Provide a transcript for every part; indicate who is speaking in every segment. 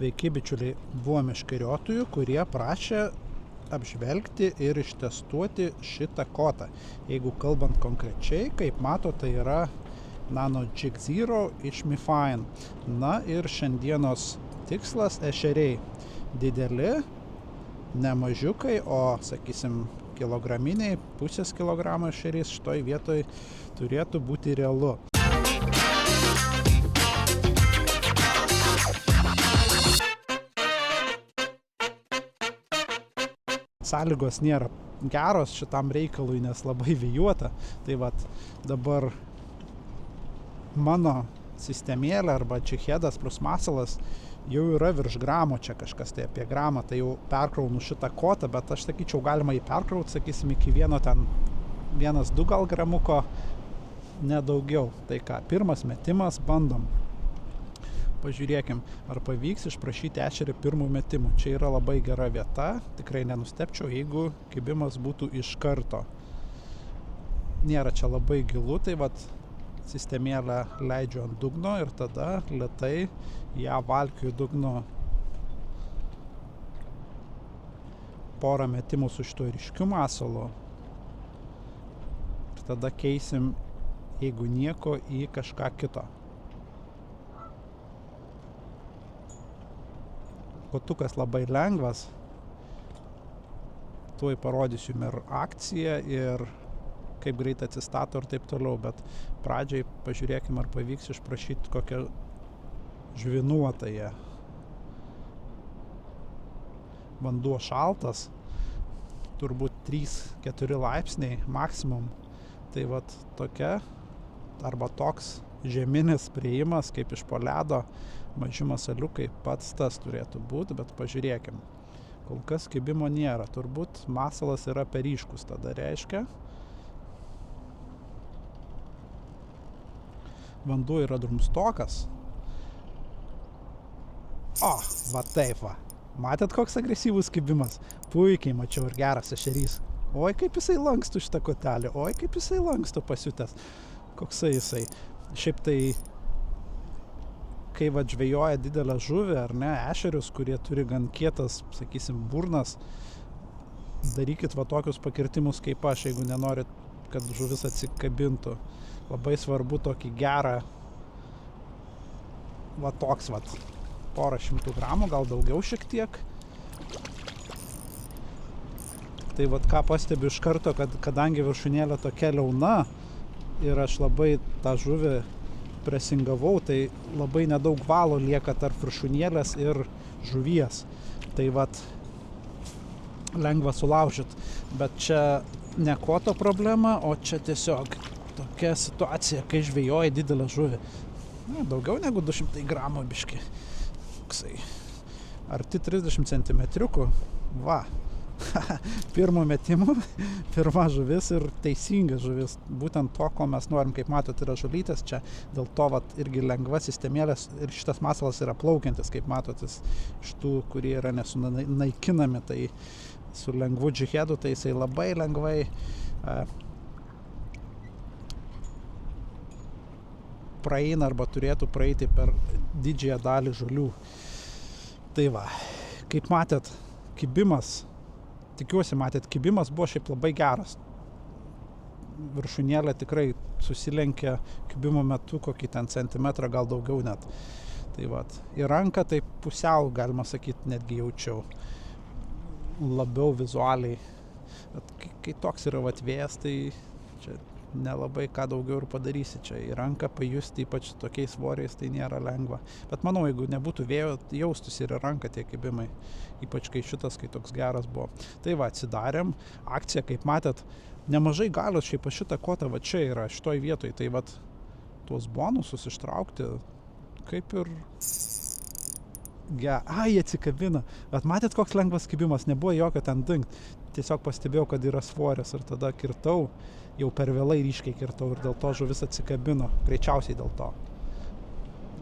Speaker 1: Sveiki bičiuliai, buvo meškeriotojų, kurie prašė apžvelgti ir ištestuoti šitą kotą. Jeigu kalbant konkrečiai, kaip mato, tai yra Nano Jig Zero iš MiFine. Na ir šiandienos tikslas ešeriai. Dideli, ne mažiukai, o sakysim kilograminiai, pusės kilogramo ešerys šitoj vietoj turėtų būti realu. Sąlygos nėra geros šitam reikalui, nes labai vėjuota. Tai vat dabar mano sistemėlė arba čichedas plus masalas jau yra virš gramo, čia kažkas tai apie gramą, tai jau perkraunu šitą kotą, bet aš sakyčiau, galima jį perkrauti, sakysim, iki 1-2 gal gramuko, nedaugiau. Tai ką, pirmas metimas, bandom. Pažiūrėkim, ar pavyks išprašyti ešerį pirmų metimų. Čia yra labai gera vieta, tikrai nenustebčiau, jeigu kibimas būtų iš karto. Nėra čia labai gilu, tai vat sistemėlę leidžiu ant dugno ir tada lėtai ją valkiu dugno. Porą metimų su šituo ryškiu masalu. Ir tada keisim, jeigu nieko, į kažką kito. Kotukas labai lengvas, tuoj parodysiu ir akciją ir kaip greit atsistato ir taip toliau, bet pradžiai pažiūrėkim, ar pavyks išprašyti kokią žvinuotąją. Vanduo šaltas, turbūt 3-4 laipsniai maksimum, tai vat tokia arba toks žeminis priėjimas kaip iš po ledo, maži masaliukai, pats tas turėtų būti, bet pažiūrėkim. Kol kas kibimo nėra, turbūt masalas yra per ryškus, tada reiškia. Vanduo yra drumstokas. O, va taip va. Matėt, koks agresyvus kibimas? Puikiai mačiau ir geras ešerys. Oi, kaip jisai lankstų šitą kotelį, oi, kaip jisai lankstų pasiutęs. Koksai jisai. Šiaip tai kai va žvejoja didelę žuvį, ar ne, ešerius, kurie turi gan kietas, sakysim, burnas, darykit va tokius pakirtimus kaip aš, jeigu nenorit, kad žuvis atsikabintų. Labai svarbu tokį gerą, va toks va, porą šimtų gramų, gal daugiau šiek tiek. Tai va ką pastebiu iš karto, kad kadangi viršūnėlė tokia liauna ir aš labai tą žuvį presingavau, tai labai nedaug valo lieka tarp viršūnėlės ir žuvies. Tai vat lengva sulaužyt. Bet čia ne koto problema, o čia tiesiog tokia situacija, kai žvejoji didelę žuvį. Na, daugiau negu 200 gramų biški. Koksai. Arti 30 centimetriukų. Va. Pirmo metimo, pirma žuvis ir teisinga žuvis. Būtent to, ko mes norim, kaip matot, yra žulytės čia. Dėl to vat irgi lengva sistemėlės ir šitas masalas yra plaukiantis, kaip matot, iš tų, kurie yra nesunaikinami. Tai su lengvu džihedu, tai jisai labai lengvai praeina arba turėtų praeiti per didžiąją dalį žulių. Tai va, kaip matėt, kibimas, tikiuosi matėt, kibimas buvo šiaip labai geras. Viršūnėlė tikrai susilenkė kibimo metu kokį ten centimetrą, gal daugiau net. Tai vat, į ranką tai pusiau, galima sakyti, netgi jaučiau. Labiau vizualiai. Bet kai toks yra vat vėjas, tai čia nelabai ką daugiau ir padarysi. Čia į ranką pajusti, ypač tokiais svoriais, tai nėra lengva. Bet manau, jeigu nebūtų vėjo, jaustųsi ir į ranką tie kibimai. Ypač kai šitas, kai toks geras buvo. Tai va, atsidarėm. Akcija, kaip matėt, nemažai galios šiaip šitą kotą va čia yra, šitoj vietoj. Tai va, tuos bonusus ištraukti, kaip ir... Ai, atsikabina. Bet matėt, koks lengvas kibimas, nebuvo jokio ten dingt. Tiesiog pastebėjau, kad yra svoris ir tada kirtau, jau per vėlai ryškiai kirtau ir dėl to žuvis atsikabino. Greičiausiai dėl to.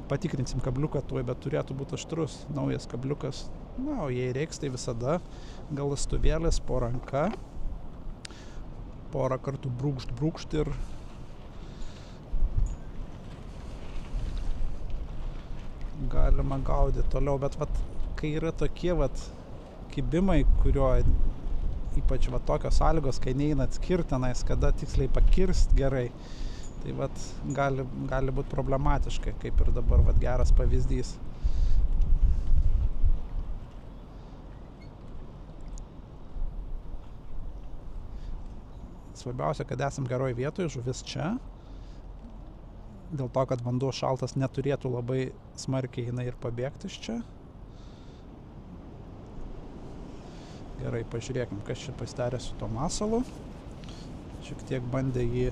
Speaker 1: Patikrinsim kabliuką tuoj, bet turėtų būti aštrus, naujas kabliukas. Na, o jei reiks, tai visada galastuvėlis po ranka. Porą kartų brūkšt ir gali galima gaudyti toliau, bet vat, kai yra tokie vat kibimai, kurio ypač vat tokios sąlygos, kai neina atskirti tenais, kada tiksliai pakirst gerai, tai vat gali būti problematiškai, kaip ir dabar vat geras pavyzdys. Svarbiausia, kad esam geroj vietoje, žuvis čia. Dėl to, kad vanduo šaltas, neturėtų labai smarkiai jinai ir pabėgti iš čia. Gerai, pažiūrėkim, kas čia pasidarė su to masalu. Šiek tiek bandė jį...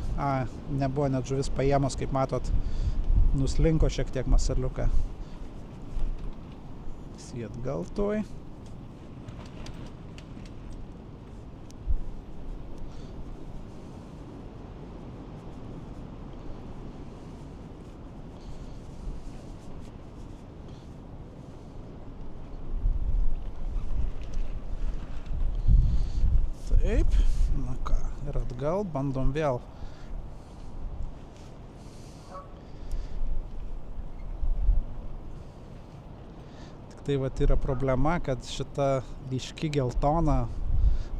Speaker 1: nebuvo net žuvis paėmus, kaip matot, nuslinko šiek tiek masaliuką. Jį atgal toj. Taip, na ką, ir atgal, bandom vėl. Tik tai vat yra problema, kad šita ryški geltona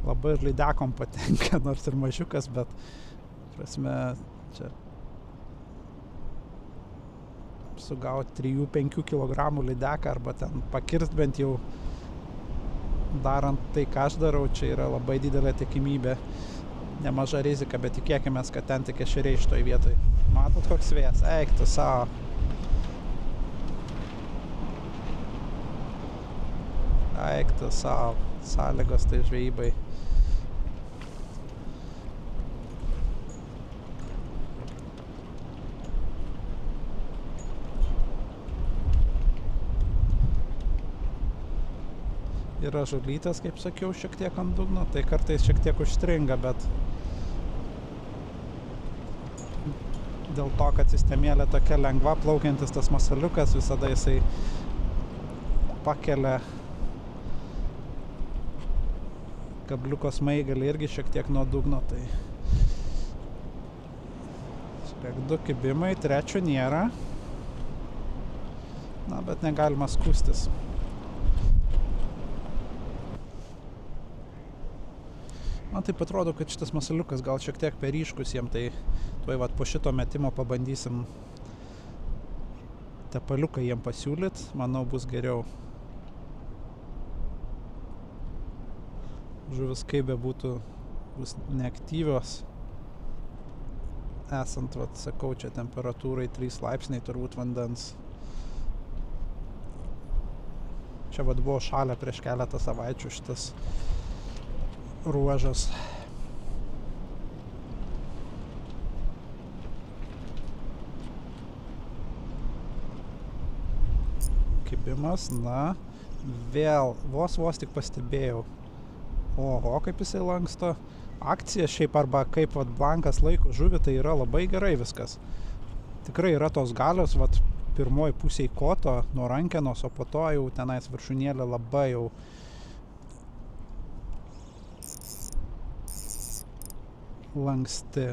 Speaker 1: labai ir lydekom patenka, nors ir mažiukas, bet prasme, čia sugauti 3-5 kg lydeką arba ten pakirst bent jau darant tai, ką aš darau, čia yra labai didelė tikimybė, nemaža rizika, bet tikėkimės, kad ten tik ešeriai šitoj vietoj. Matot, koks vėjas? Eik tu savo. Eik tu savo. Sąlygos tai žvejybai. Yra žuvytės, kaip sakiau, šiek tiek ant dugno, tai kartais šiek tiek užstringa, bet dėl to, kad sistemėlė tokia lengva plaukiantis tas masaliukas, visada jisai pakelia kabliuko smaigalį irgi šiek tiek nuo dugno, tai žiūrėk, 2 kibimai, 3 nėra, na, bet negalima skųstis. Man taip atrodo, kad šitas masaliukas gal šiek tiek per ryškus jiem, tai tuoj vat po šito metimo pabandysim tepaliuką jiem pasiūlyt, manau bus geriau. Žuvis kaip bebūtų bus neaktyvios, esant, vat, sakau, čia temperatūrai 3 laipsniai turbūt vandens. Čia vat buvo šalia prieš keletą savaičių šitas ruožas. Kibimas, na, vėl, vos tik pastebėjau. Oho, kaip jisai lanksto. Akcija šiaip arba kaip vat blankas laiko žuvį, tai yra labai gerai viskas. Tikrai yra tos galios, vat pirmoj pusėj koto nuo rankenos, o po to jau tenais viršūnėlė labai jau lanksti.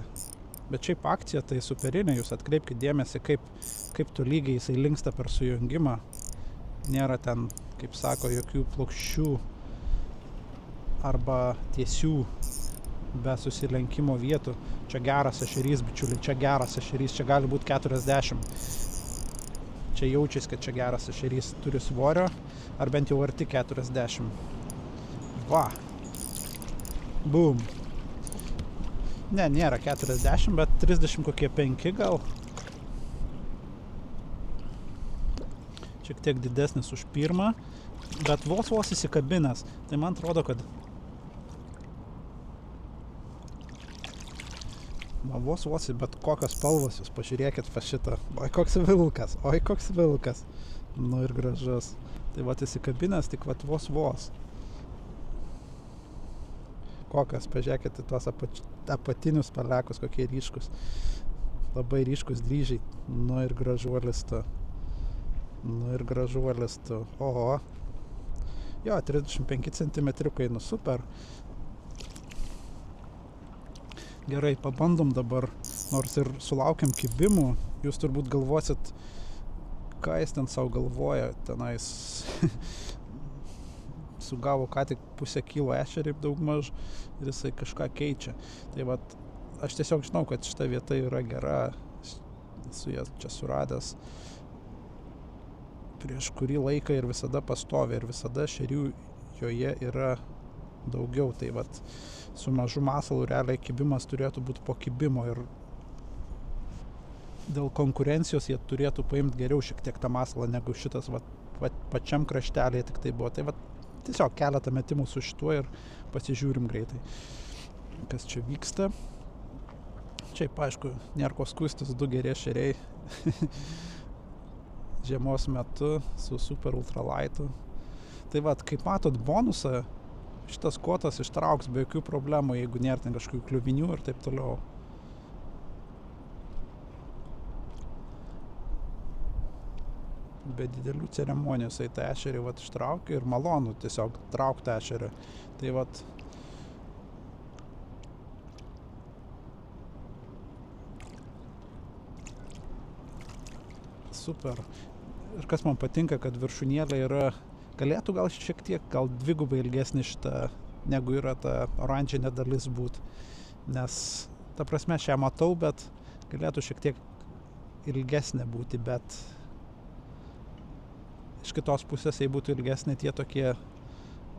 Speaker 1: Bet šiaip akcija tai superinė, jūs atkreipkite dėmesį, kaip tolygiai jisai linksta per sujungimą. Nėra ten, kaip sako, jokių plokščių arba tiesių be susilenkimo vietų. Čia geras ešerys, bičiuliai, čia geras ešerys, čia gali būti 40. Čia jaučiasi, kad čia geras ešerys turi svorio, ar bent jau arti 40. Va. Bum. Ne, nėra 40, bet 30 kokie 5 gal. Šiek tiek didesnis už pirmą, bet vos įsikabinęs. Tai man atrodo, kad vos, bet kokios spalvos, jūs pažiūrėkit pa šitą. Oi, koks vilkas. Nu ir gražus. Tai vat įsikabinęs, tik vat vos. Kokios, pažiūrėkit į tuos apatinius pelekus, kokie ryškus. Labai ryškus dryžiai. Nu ir gražuolis tu. Oho. Jo, 35 cm, nu super. Gerai, pabandom dabar, nors ir sulaukiam kibimų, jūs turbūt galvosit, ką jis ten savo galvoja, tenais sugavo ką tik pusę kilo ešerį daugmaž ir jisai kažką keičia. Tai vat, aš tiesiog žinau, kad šita vieta yra gera, esu ją čia suradęs prieš kurį laiką ir visada pastovi ir visada ešerių joje yra daugiau. Tai vat, su mažu masalu realiai kibimas turėtų būti po kibimo ir dėl konkurencijos jie turėtų paimti geriau šiek tiek tą masalą negu šitas vat, pačiam kraštelėje tik tai buvo. Tai vat, tiesiog keletą metimų su šituo ir pasižiūrim greitai, kas čia vyksta. Šiaip, aišku, nėra ko skųstis, 2 geri ešeriai žiemos metu su super ultralightu. Tai vat, kaip matot bonusą, šitas kotas ištrauks be jokių problemų, jeigu nėra ten kažkokių kliuvinių ir taip toliau. Be didelių ceremonijų jisai tą ešerį vat ištraukia ir malonu tiesiog traukti ešerį. Tai vat super. Ir kas man patinka, kad viršūnėlė yra, galėtų gal šiek tiek, gal dvigubai ilgesnė šita, negu yra ta oranžinė dalis būt. Nes, ta prasme, aš ją matau, bet galėtų šiek tiek ilgesnė būti, bet iš kitos pusės, jei būtų ilgesnė, tie tokie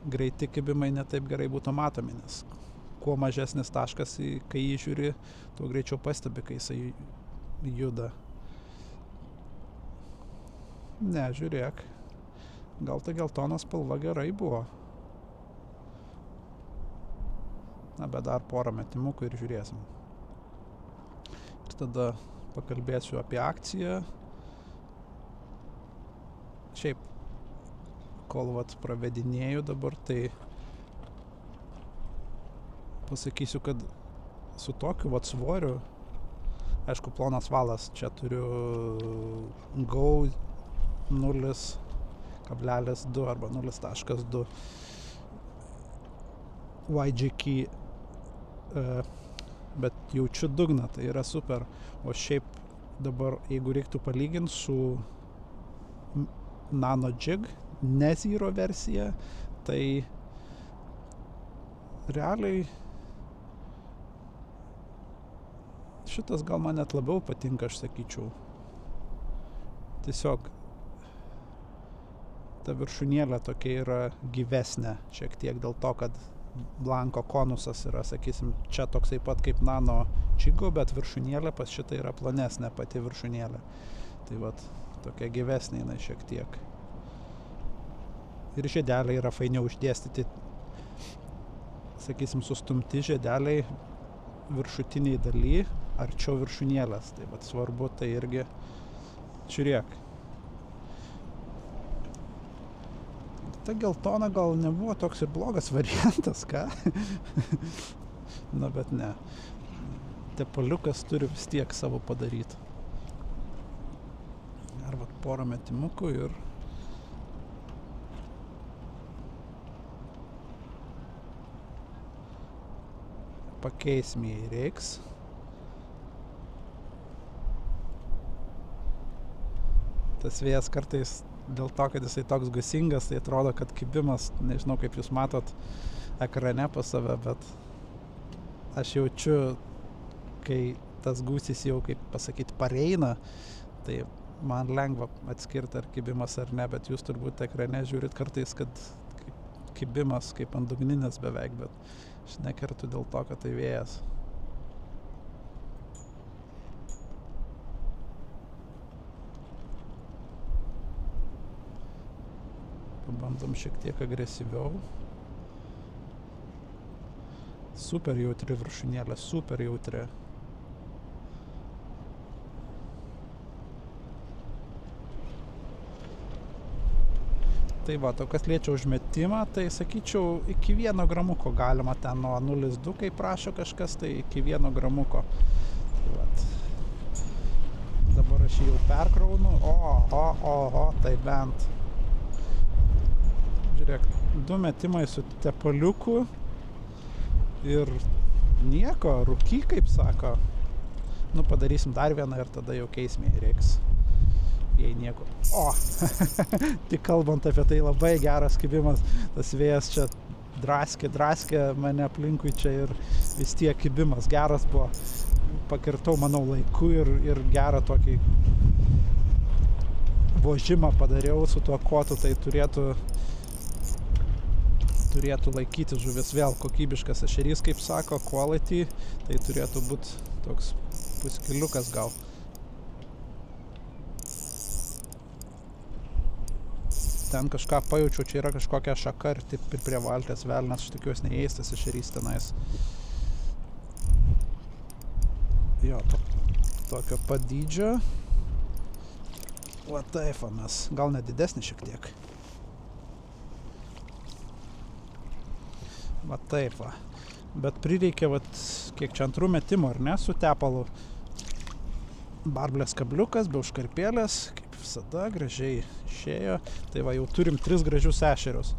Speaker 1: greiti kibimai netaip gerai būtų matomi, nes kuo mažesnis taškas, kai jį žiūri, tuo greičiau pastebi, kai jisai juda. Ne, žiūrėk, gal ta geltona spalva gerai buvo. Na, bet dar porą metimukų ir žiūrėsim. Ir tada pakalbėsiu apie akciją. Šiaip, kol vat pravedinėju dabar, tai pasakysiu, kad su tokiu vat svoriu, aišku, plonas valas, čia turiu Go 0,2 arba 0,2 YGK, bet jaučiu dugną, tai yra super. O šiaip dabar, jeigu reiktų palyginti su Nano Jig, ne Zero versija, tai realiai šitas gal man net labiau patinka, aš sakyčiau. Tiesiog ta viršūnėlė tokia yra gyvesnė šiek tiek dėl to, kad blanko konusas yra, sakysim, čia toksai pat kaip Nano Jigo, bet viršūnėlė pas šitą yra plonesnė pati viršūnėlė. Tai vat, tokia gyvesnė jinai šiek tiek. Ir žiedeliai yra fainiau išdėstyti, sakysim, sustumti žiedeliai viršutiniai daly, arčiau viršūnėlės. Tai vat svarbu, tai irgi žiūrėk. Ta geltona gal nebuvo toks ir blogas variantas, ką? Na, bet ne. Tepaliukas turi vis tiek savo padaryti. Ar vat porą metimukų ir pakeisim, jei reiks. Tas vėjas kartais dėl to, kad jisai toks gūsingas, tai atrodo, kad kibimas, nežinau kaip jūs matot ekrane pas save, bet aš jaučiu, kai tas gūsis jau, kaip pasakyti, pareina, tai man lengva atskirti ar kibimas ar ne, bet jūs turbūt ekrane žiūrit kartais, kad kibimas kaip ant dugninės beveik, bet aš nekertu dėl to, kad tai vėjas. Pabandom šiek tiek agresyviau. Super jautri viršūnėlė, super jautri. Tai va, to kas liečia užmetimą, tai sakyčiau, iki 1 gramuko galima ten nuo 0,2, kaip prašo kažkas, tai iki 1 gramuko. Tai vat. Dabar aš jį jau perkraunu, tai bent. Žiūrėk, 2 metimai su tepaliuku ir nieko, rūky, kaip sako. Nu, padarysim dar vieną ir tada jau keismė reiks. jei nieko. O, tik kalbant apie tai, labai geras kibimas, tas vėjas čia draskė mane aplinkui čia ir vis tiek kibimas geras buvo. Pakirtau, manau, laiku ir gerą tokį vožimą padariau su tuo kotu, tai turėtų laikyti žuvis. Vėl kokybiškas ešerys, kaip sako, quality, tai turėtų būti toks puskiliukas gal. Ten kažką pajaučiau, čia yra kažkokia šaka ir taip ir prie valties velnas, aš tikiuosi neįeis tas ešerys tenais. Jo, tokio pat dydžio. Va taip, mes gal net didesnį šiek tiek. Va taip, va. Bet prireikė, va, kiek čia 2 metimų, ar ne, su tepalu. Barblės kabliukas, be užkarpėlės, kaip visada, gražiai išėjo. Tai va, jau turim 3 gražius ešerius.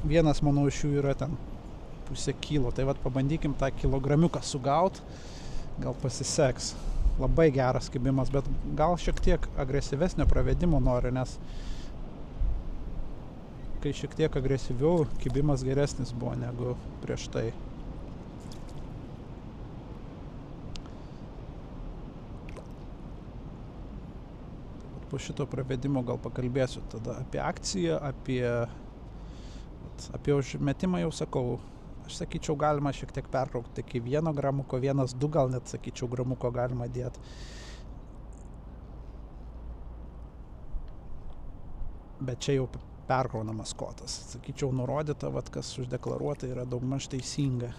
Speaker 1: Vienas, manau, iš jų yra ten pusė kilo. Tai va, pabandykim tą kilogramiuką sugaut. Gal pasiseks. Labai geras kibimas, bet gal šiek tiek agresyvesnio pravedimo nori, nes kai šiek tiek agresyviau, kibimas geresnis buvo negu prieš tai. Po šito pravedimo gal pakalbėsiu tada apie akciją, apie užmetimą jau sakau. Aš sakyčiau, galima šiek tiek pertraukti iki 1 gramuko, 1-2 gal net sakyčiau gramuko galima dėti. Bet čia jau perkraunamas kotas. Sakyčiau, nurodyta, vat, kas uždeklaruota, yra daugmaž teisinga.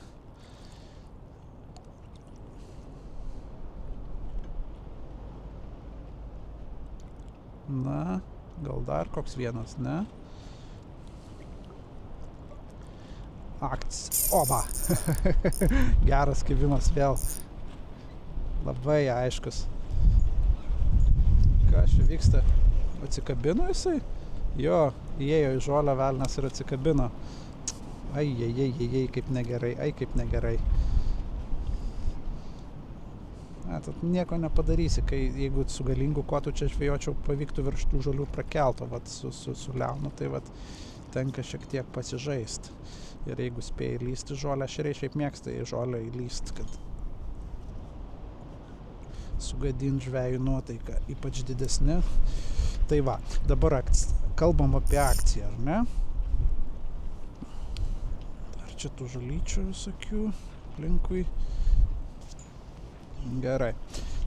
Speaker 1: Na, gal dar koks vienas, ne? Oba! Geras kibimas vėl. Labai aiškus. Kas čia vyksta? Atsikabino jisai? Jo, įėjo į žolę velnas ir atsikabino. Ai, kaip negerai, kaip negerai. Tad nieko nepadarysi, kai jeigu su galingu kotu čia žvejočiau, pavyktų virš tų žolių prakelto, vat, su liaunu, tai vat, tenka šiek tiek pasižaist. Ir jeigu spėjai lysti žolę, ešeriai šiaip mėgsta į žolę įlyst, kad sugadint žvejų nuotaiką, ypač didesni. Tai va, dabar kalbam apie akciją, ar ne? Dar čia tų žolyčių visokių aplinkui. Gerai.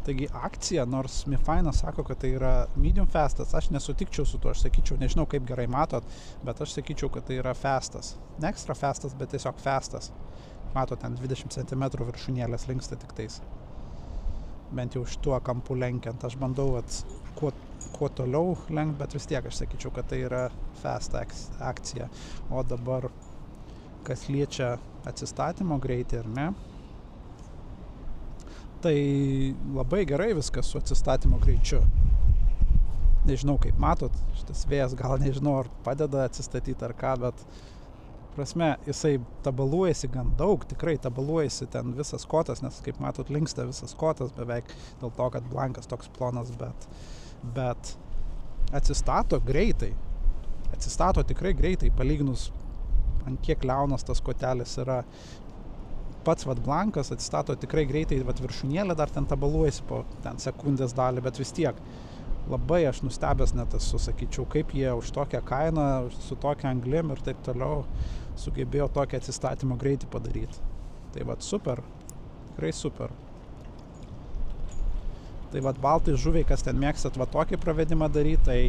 Speaker 1: Taigi akcija, nors Mifainas sako, kad tai yra medium fastas, aš nesutikčiau su tuo, aš sakyčiau, nežinau kaip gerai matot, bet aš sakyčiau, kad tai yra fastas. Ne ekstra fastas, bet tiesiog fastas. Matot, ten 20 cm viršūnėlės linksta tik tais. Bent jau šituo kampu lenkiant. Aš bandau kuo toliau lenkt, bet vis tiek aš sakyčiau, kad tai yra fast akcija. O dabar, kas liečia atsistatymo greitį, ar ne? Tai labai gerai viskas su atsistatymo greičiu. Nežinau, kaip matot, šitas vėjas gal nežinau, ar padeda atsistatyti ar ką, bet prasme, jisai tabaluojasi gan daug, tikrai tabaluojasi ten visas kotas, nes kaip matot, linksta visas kotas beveik dėl to, kad blankas toks plonas, bet atsistato greitai. Atsistato tikrai greitai, palyginus ant kiek liaunas tas kotelis yra. Pats vat blankas atsistato tikrai greitai, vat viršūnėlė dar ten tabaluojasi po ten sekundės dalį, bet vis tiek labai aš nustebęs net esu, sakyčiau, kaip jie už tokią kainą, su tokia anglim ir taip toliau sugebėjo tokį atsistatymo greitį padaryti. Tai vat super, tikrai super. Tai vat baltai žuviai, kas ten mėgstat va tokį pravedimą daryti, tai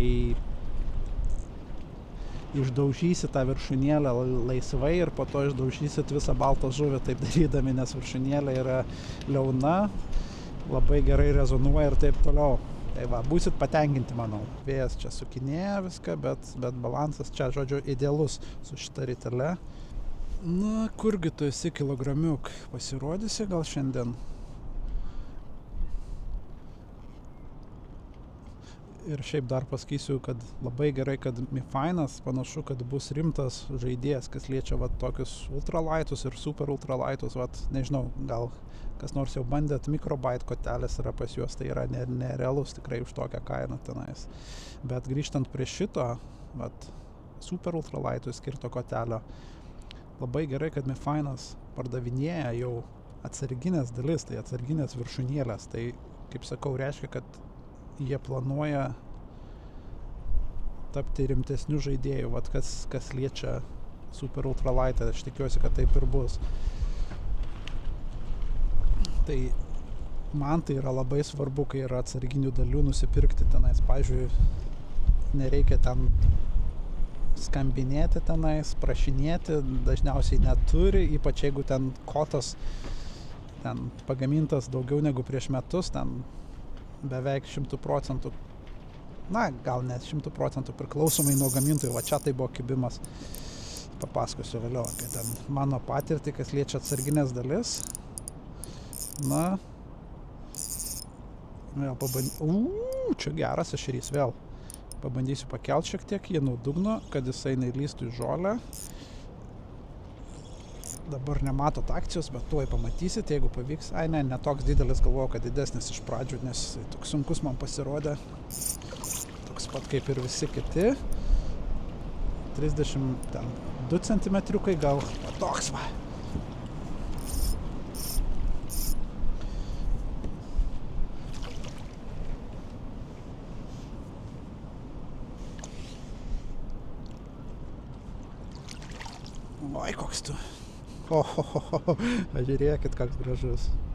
Speaker 1: išdaužysit tą viršūnėlę laisvai ir po to išdaužysit visą baltą žuvį taip darydami, nes viršūnėlė yra liauna, labai gerai rezonuoja ir taip toliau. Tai va, būsit patenkinti, manau. Vėjas čia sukinėja viską, bet balansas čia, žodžiu, idealus su šita ritele. Na, kurgi tu esi kilogramiuk? Pasirodysi gal šiandien? Ir šiaip dar pasakysiu, kad labai gerai, kad Mifainas panašu, kad bus rimtas žaidėjas, kas liečia vat tokius ultralaitus ir super ultralaitus, vat nežinau, gal kas nors jau bandėt, mikrobyte kotelės yra pas juos, tai yra nerealus tikrai už tokią kainą tenais. Bet grįžtant prie šito, vat super ultralaitui skirto kotelio, labai gerai, kad Mifainas pardavinėja jau atsarginės dalis, tai atsarginės viršūnėlės, tai kaip sakau, reiškia, kad jie planuoja tapti rimtesnių žaidėjų, vat kas liečia super ultralaitą, aš tikiuosi, kad taip ir bus. Tai man tai yra labai svarbu, kai yra atsarginių dalių nusipirkti tenais, pavyzdžiui, nereikia ten skambinėti tenais, prašinėti, dažniausiai neturi, ypač jeigu ten kotas ten pagamintas daugiau negu prieš metus, ten beveik 100%, na, gal net 100% priklausomai nuo gamintojų, va čia tai buvo kibimas, papasakosiu vėliau apie ten mano patirtį, kas liečia atsarginės dalis, na, vėl čia geras ešerys, vėl pabandysiu pakelt šiek tiek jį nuo dugno, kad jisai neįlystų į žolę. Dabar nematot akcijos, bet tuoj pamatysit, jeigu pavyks. Ai, ne toks didelis, galvoju, kad didesnis iš pradžių, nes toks sunkus man pasirodė. Toks pat kaip ir visi kiti. 32 centimetriukai gal. O toks va. Oi, koks tu. Pažiūrėkit, koks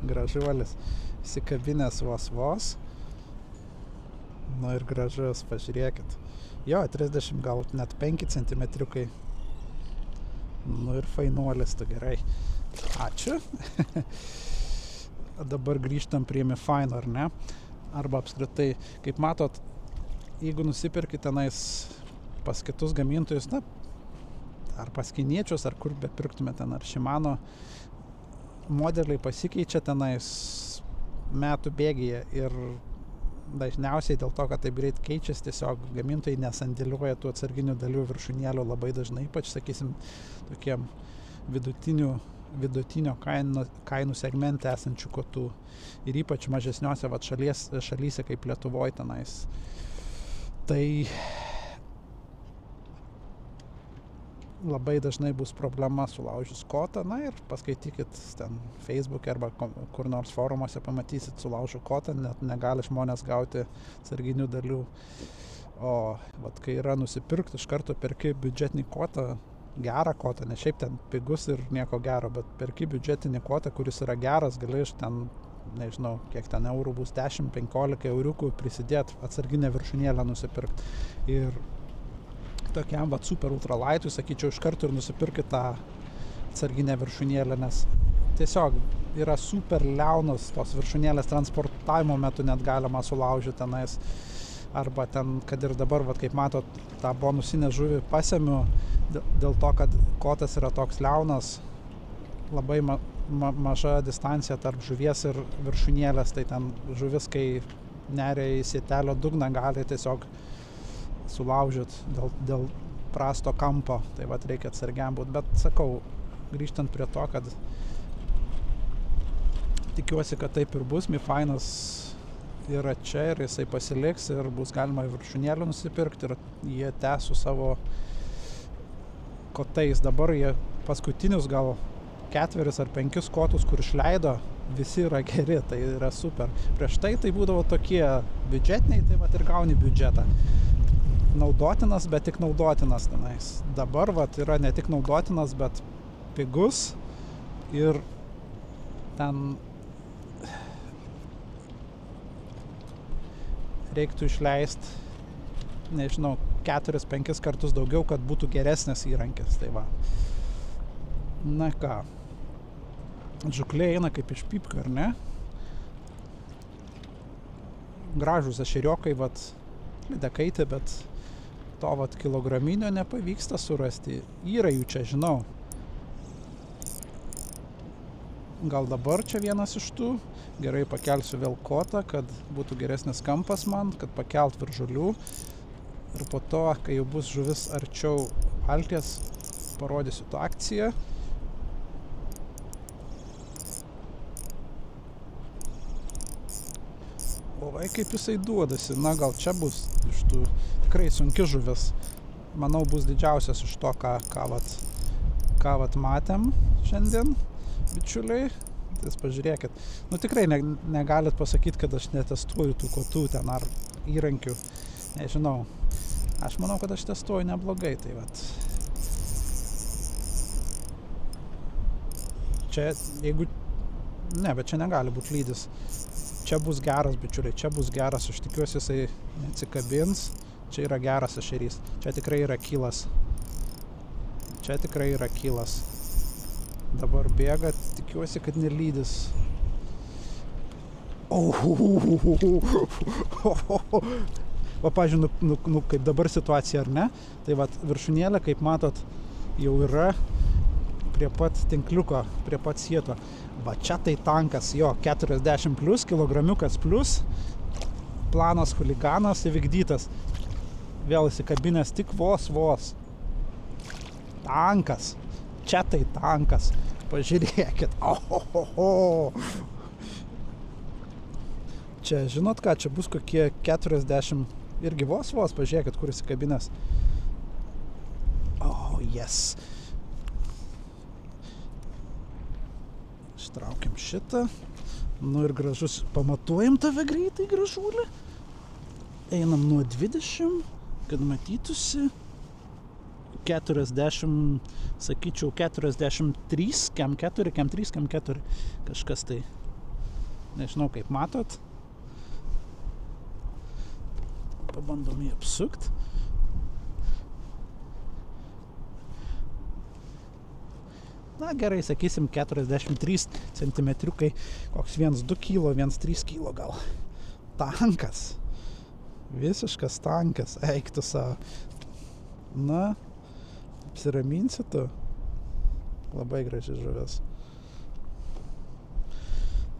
Speaker 1: gražuolis, įsikabinęs vos. Nu ir gražus, pažiūrėkit. Jo, 30 gal net 5 centimetriukai. Nu ir fainuolis, tu gerai. Ačiū. Dabar grįžtam prie Mifaino, ar ne? Arba apskritai, kaip matot, jeigu nusipirki tenais pas kitus gamintojus, na, ar pas kiniečius, ar kur bepirktume ten, ar Shimano, modeliai pasikeičia tenais metų bėgyje ir dažniausiai dėl to, kad taip greit keičiasi, tiesiog gamintojai nesandėliuoja tų atsarginių dalių viršūnėlių labai dažnai, ypač, sakysim, tokiem vidutinio kainų segmente esančių kotų ir ypač mažesniuose vat šalyse kaip Lietuvoj tenais. Tai labai dažnai bus problema sulaužius kotą, na ir paskaitykit ten Facebook'e arba kur nors forumuose, pamatysit sulaužų kotą, net negali žmonės gauti atsarginių dalių. O vat kai yra nusipirkti, iš karto perki biudžetinį kotą, gerą kotą, ne šiaip ten pigus ir nieko gero, bet perki biudžetinį kotą, kuris yra geras, gali iš ten, nežinau, kiek ten eurų bus, 10-15 euriukų prisidėti atsarginę viršūnėlę nusipirkti. Ir tokiam vat super ultralaitui, sakyčiau, iš karto ir nusipirkit tą atsarginę viršūnėlę, nes tiesiog yra super liaunas tos viršūnėlės transportavimo metu net galima sulaužyti tenais. Arba ten, kad ir dabar, vat, kaip matot, tą bonusinę žuvį pasemiu, dėl to, kad kotas yra toks liaunas, labai maža distancija tarp žuvies ir viršūnėlės, tai ten žuvis, kai neria į sietelio dugną, gali tiesiog sulaužyt dėl prasto kampo, tai vat reikia atsargiam būt, bet sakau, grįžtant prie to, kad tikiuosi, kad taip ir bus, Mifainas yra čia ir jisai pasiliks ir bus galima viršūnėlių nusipirkti ir jie tęs su savo kotais. Dabar jie paskutinius gal 4 ar 5 kotus, kur išleido, visi yra geri, tai yra super. Prieš tai būdavo tokie biudžetiniai, tai vat ir gauni biudžetą. Naudotinas, bet tik naudotinas tenais. Dabar vat yra ne tik naudotinas, bet pigus ir ten reiktų išleisti, nežinau, 4-5 kartus daugiau, kad būtų geresnis įrankis. Tai va. Na ką, žuklė eina kaip iš pypkių, ar ne? Gražūs ešeriokai, vat, lydekaitė, bet to vat kilograminio nepavyksta surasti. Yra jų čia, žinau. gal dabar čia vienas iš tų. Gerai pakelsiu vėl kotą, kad būtų geresnis kampas man, kad pakelt virš žolių. Ir po to, kai jau bus žuvis arčiau valties, parodysiu tą akciją. O vai kaip jisai duodasi, na gal čia bus iš tų tikrai sunki žuvis. Manau, bus didžiausias iš to, ką vat matėm šiandien, bičiuliai. Tai pažiūrėkit. Nu tikrai negalit pasakyti, kad aš netestuoju tų kotų ten ar įrankių. Nežinau. Aš manau, kad aš testuoju neblogai, tai vat. Čia, jeigu... Ne, bet čia negali būti lydis. Čia bus geras, bičiuliai, čia bus geras. Aš tikiuosi, jisai neatsikabins. Čia yra geras ešerys. Čia tikrai yra kylas. Čia tikrai yra kylas. Dabar bėga, tikiuosi, kad nelydis. Va, pažiūrėjau, kaip dabar situacija, ar ne? Tai va, viršūnėlė, kaip matot, jau yra prie pat tinkliuko, prie pat sieto. Va, čia tai tankas, jo, 40 plus, kilogramiukas plus, planas chuliganas įvykdytas. Vėl įsikabinęs tik vos. Tankas. Čia tai tankas. Pažiūrėkit. Čia, žinot ką, čia bus kokie 40. Irgi vos, pažiūrėkit, kur įsikabinęs. Yes. Ištraukiam šitą. Nu ir gražus. Pamatuojam tave greitai, gražulį. Einam nuo 20, kad matytųsi. 40, sakyčiau, 43, kem 4, kem 3, kem 4. Kažkas tai. Nežinau, kaip matot. Pabandom jį apsukt. Na gerai, sakysim, 43 centimetriukai. Koks 1,2 kilo, 1,3 kilo gal. Tankas. Visiškas tankas. Eik tu savo. Na, apsiraminsi tu. Labai graži žuvis.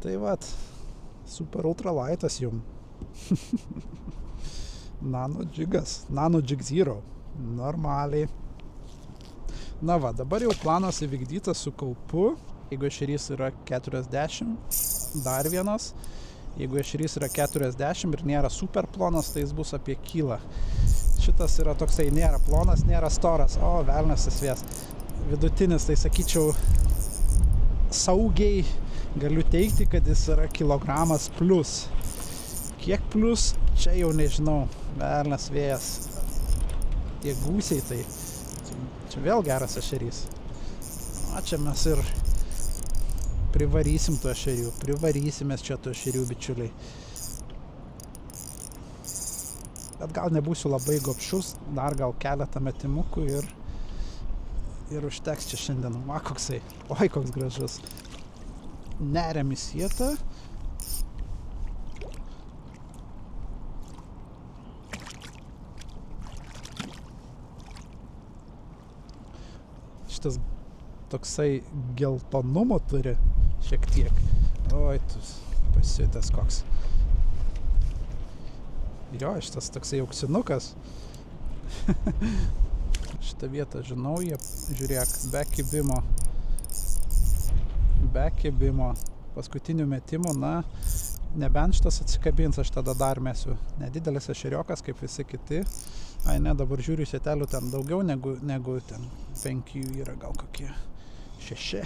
Speaker 1: Tai vat, super ultralaitas jum. Nano džigas. Nano džig zero. Normaliai. Na va, dabar jau planas įvykdytas su kaupu. Jeigu ešerys yra 40, dar vienas. Jeigu ešerys yra 40 ir nėra super plonas, tai jis bus apie kilą. Šitas yra toksai, nėra plonas, nėra storas. O, velnias įsvės. Vidutinis, tai sakyčiau, saugiai galiu teigti, kad jis yra kilogramas plus. Kiek plus, čia jau nežinau. Velnias vėjas. Tie gūsiai, tai čia vėl geras ešerys. O, čia mes ir privarysim tų ešerių. Privarysimės čia tų ešerių, bičiuliai. Bet gal nebūsiu labai gobšus, dar gal keletą metimukų ir užteks čia šiandien. Va, koksai. Oi, koks gražus. Neriam į sietą. Šitas toksai geltonumo turi šiek tiek. Oi, tu pasiutęs koks. Jo, šitas toksai auksinukas. Šitą vietą žinau, jie, žiūrėk, be kibimo. Paskutinių metimų, na, nebent šitas atsikabins, aš tada dar mesiu. Nedidelis ešeriokas, kaip visi kiti. Ai ne, dabar žiūriu sietelių ten daugiau negu ten 5 yra, gal kokie 6.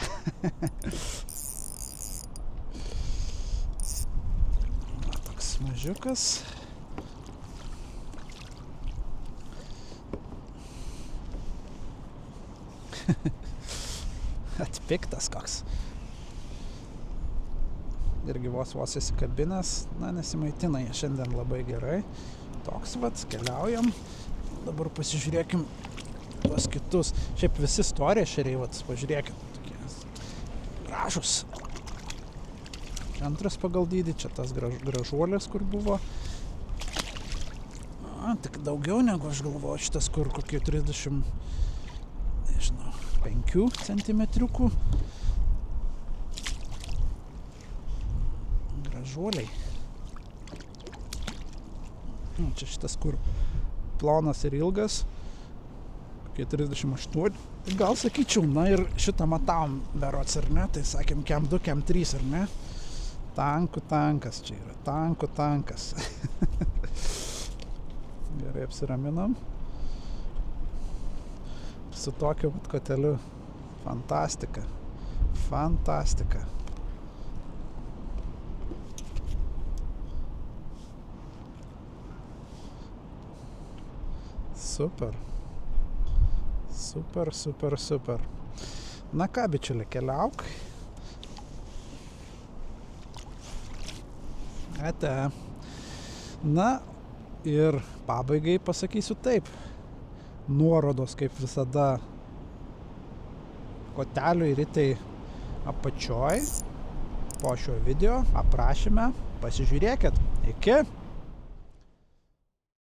Speaker 1: Na, toks mažiukas. Atpiktas koks. Irgi vos įsikabinęs. Na, nesimaitina jie šiandien labai gerai. Toks vat, keliaujam. Dabar pasižiūrėkim tuos kitus. Šiaip visi stori ešeriai, vat, pažiūrėkit. Tokie gražus. Antras pagal dydį, čia tas gražuolis, kur buvo. Tik daugiau negu aš galvoju, šitas kur kokie 30, nežinau, 5 centimetriukų. žuoliai. Čia šitas kur plonas ir ilgas. Kokie 38. Gal sakyčiau, na ir šitą matavom berods, ar ne? Tai sakėm, kem 2, kem 3, ar ne? Tankų tankas čia yra. Tankų tankas. Gerai apsiraminam. Su tokiu koteliu. Fantastika. Fantastika. Super. Super, super, super. Na ką, bičiuli, keliauk. Ate. Na ir pabaigai pasakysiu taip. Nuorodos, kaip visada, kotelių ir ritai apačioj po šio video aprašyme. Pasižiūrėkit. Iki.